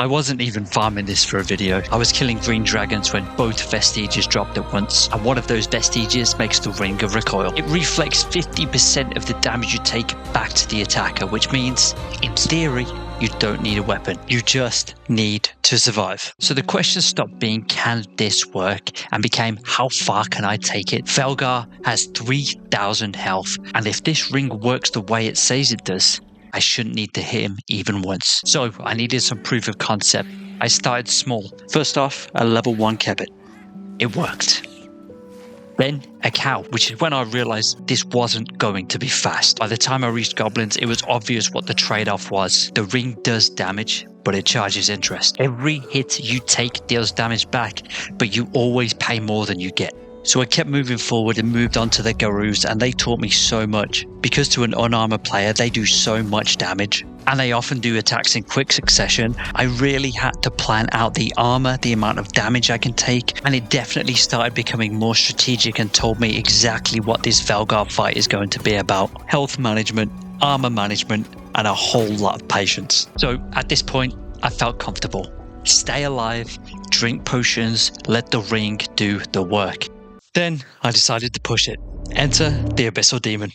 I wasn't even farming this for a video. I was killing green dragons when both vestiges dropped at once, and one of those vestiges makes the Ring of Recoil. It reflects 50% of the damage you take back to the attacker, which means, in theory, you don't need a weapon. You just need to survive. So the question stopped being, can this work? And became, how far can I take it? Velgar has 3,000 health, and if this ring works the way it says it does, I shouldn't need to hit him even once. So I needed some proof of concept. I started small. First off, a level 1 Kebbit. It worked. Then a cow, which is when I realized this wasn't going to be fast. By the time I reached goblins, it was obvious what the trade-off was. The ring does damage, but it charges interest. Every hit you take deals damage back, but you always pay more than you get. So I kept moving forward and moved on to the Garus, and they taught me so much. Because to an unarmored player, they do so much damage, and they often do attacks in quick succession. I really had to plan out the armor, the amount of damage I can take, and it definitely started becoming more strategic and told me exactly what this Velgar fight is going to be about. Health management, armor management, and a whole lot of patience. So at this point, I felt comfortable. Stay alive, drink potions, let the ring do the work. Then I decided to push it. Enter the Abyssal Demon.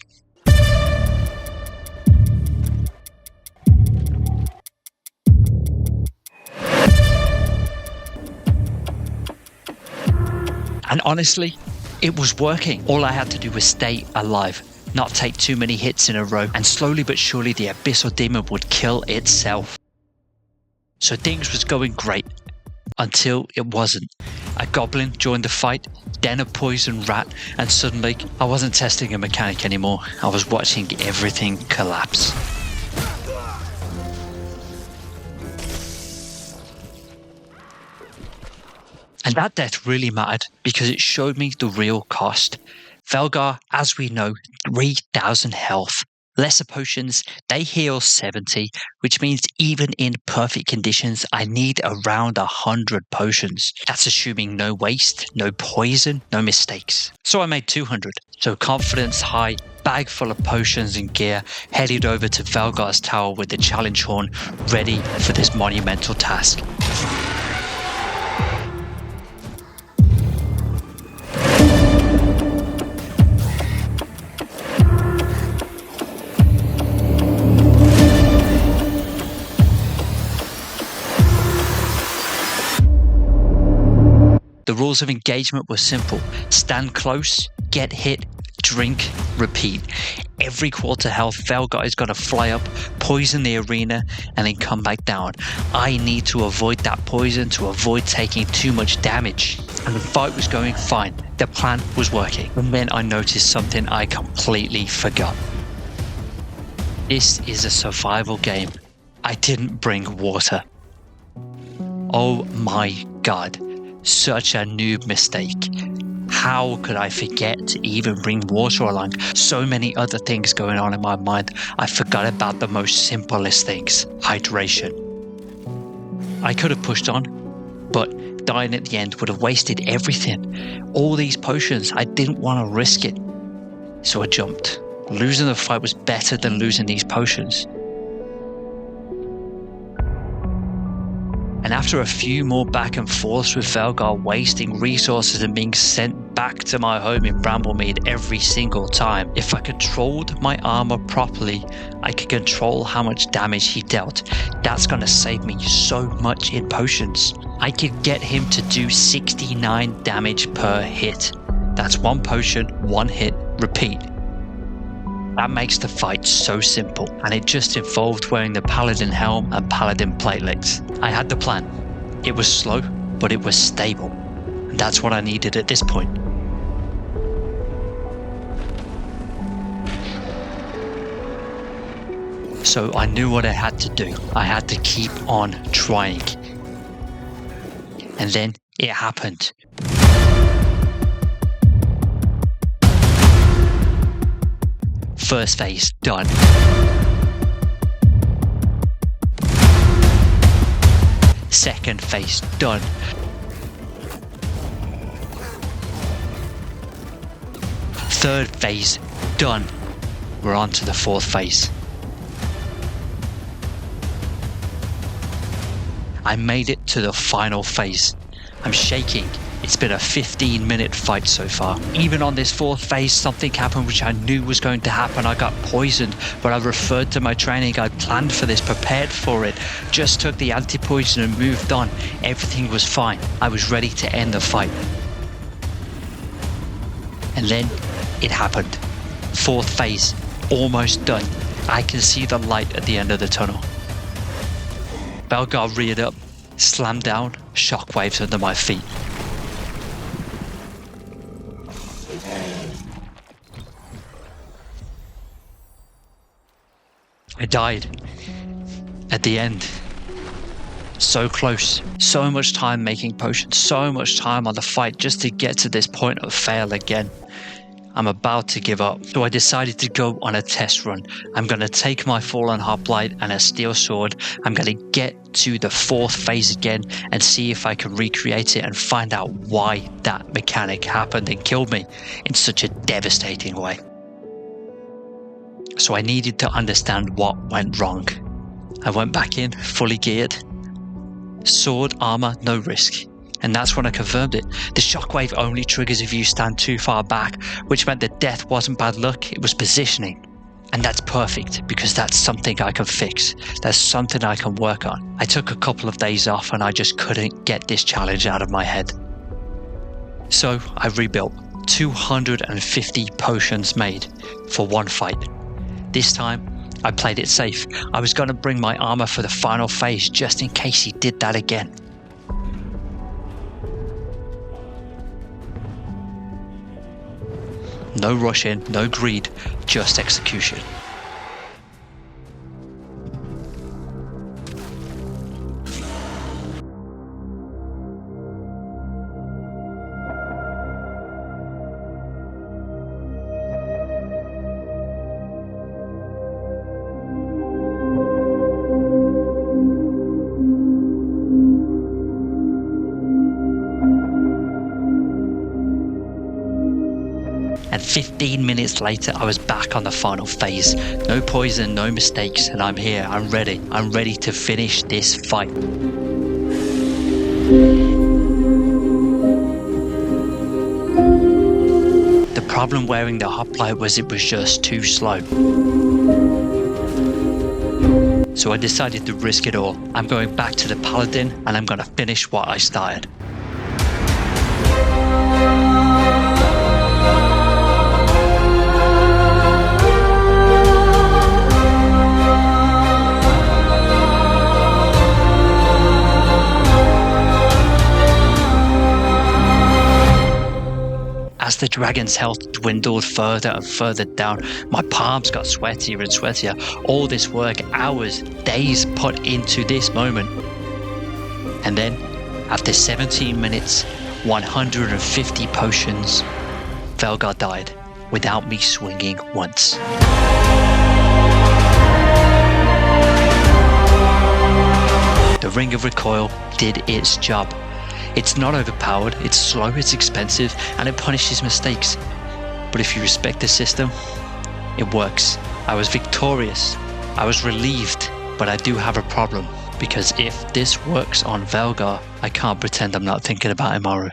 And honestly, it was working. All I had to do was stay alive, not take too many hits in a row, and slowly but surely the Abyssal Demon would kill itself. So things was going great. Until it wasn't. A goblin joined the fight, then a poison rat, and suddenly I wasn't testing a mechanic anymore. I was watching everything collapse. And that death really mattered because it showed me the real cost. Velgar, as we know, 3,000 health. Lesser potions, they heal 70, which means even in perfect conditions, I need around 100 potions. That's assuming no waste, no poison, no mistakes. So I made 200. So confidence high, bag full of potions and gear, headed over to Velgar's tower with the challenge horn, ready for this monumental task. The rules of engagement were simple. Stand close, get hit, drink, repeat. Every quarter health, Velgar is going to fly up, poison the arena, and then come back down. I need to avoid that poison to avoid taking too much damage. And the fight was going fine. The plan was working. And then I noticed something I completely forgot. This is a survival game. I didn't bring water. Oh my god. Such a noob mistake. How could I forget to even bring water along? So many other things going on in my mind. I forgot about the most simplest things. Hydration. I could have pushed on, but dying at the end would have wasted everything. All these potions, I didn't want to risk it. So I jumped. Losing the fight was better than losing these potions. And after a few more back and forths with Velgar wasting resources and being sent back to my home in Bramblemead every single time, if I controlled my armor properly, I could control how much damage he dealt. That's going to save me so much in potions. I could get him to do 69 damage per hit. That's one potion, one hit, repeat. That makes the fight so simple, and it just involved wearing the paladin helm and paladin platelets. I had the plan. It was slow, but it was stable. And that's what I needed at this point. So I knew what I had to do. I had to keep on trying. And then it happened. First phase done. Second phase done. Third phase done. We're on to the fourth phase. I made it to the final phase. I'm shaking. It's been a 15-minute fight so far. Even on this fourth phase, something happened which I knew was going to happen. I got poisoned, but I referred to my training. I planned for this, prepared for it, just took the anti-poison and moved on. Everything was fine. I was ready to end the fight. And then it happened. Fourth phase, almost done. I can see the light at the end of the tunnel. Velgar reared up, slammed down, shockwaves under my feet. I died. At the end. So close. So much time making potions. So much time on the fight just to get to this point of fail again. I'm about to give up. So I decided to go on a test run. I'm going to take my fallen hoplite and a steel sword. I'm going to get to the fourth phase again and see if I can recreate it and find out why that mechanic happened and killed me in such a devastating way. So I needed to understand what went wrong. I went back in, fully geared. Sword, armor, no risk. And that's when I confirmed it. The shockwave only triggers if you stand too far back, which meant that death wasn't bad luck, it was positioning. And that's perfect, because that's something I can fix. That's something I can work on. I took a couple of days off and I just couldn't get this challenge out of my head. So I rebuilt 250 potions made for one fight. This time, I played it safe. I was going to bring my armor for the final phase just in case he did that again. No rushing, no greed, just execution. And 15 minutes later, I was back on the final phase. No poison, no mistakes, and I'm here. I'm ready. I'm ready to finish this fight. The problem wearing the hoplite was it was just too slow. So I decided to risk it all. I'm going back to the paladin and I'm going to finish what I started. As the dragon's health dwindled further and further down, my palms got sweatier and sweatier. All this work, hours, days put into this moment. And then, after 17 minutes, 150 potions, Velgar died without me swinging once. The Ring of Recoil did its job. It's not overpowered, it's slow, it's expensive, and it punishes mistakes. But if you respect the system, it works. I was victorious. I was relieved, but I do have a problem. Because if this works on Velgar, I can't pretend I'm not thinking about Imaru.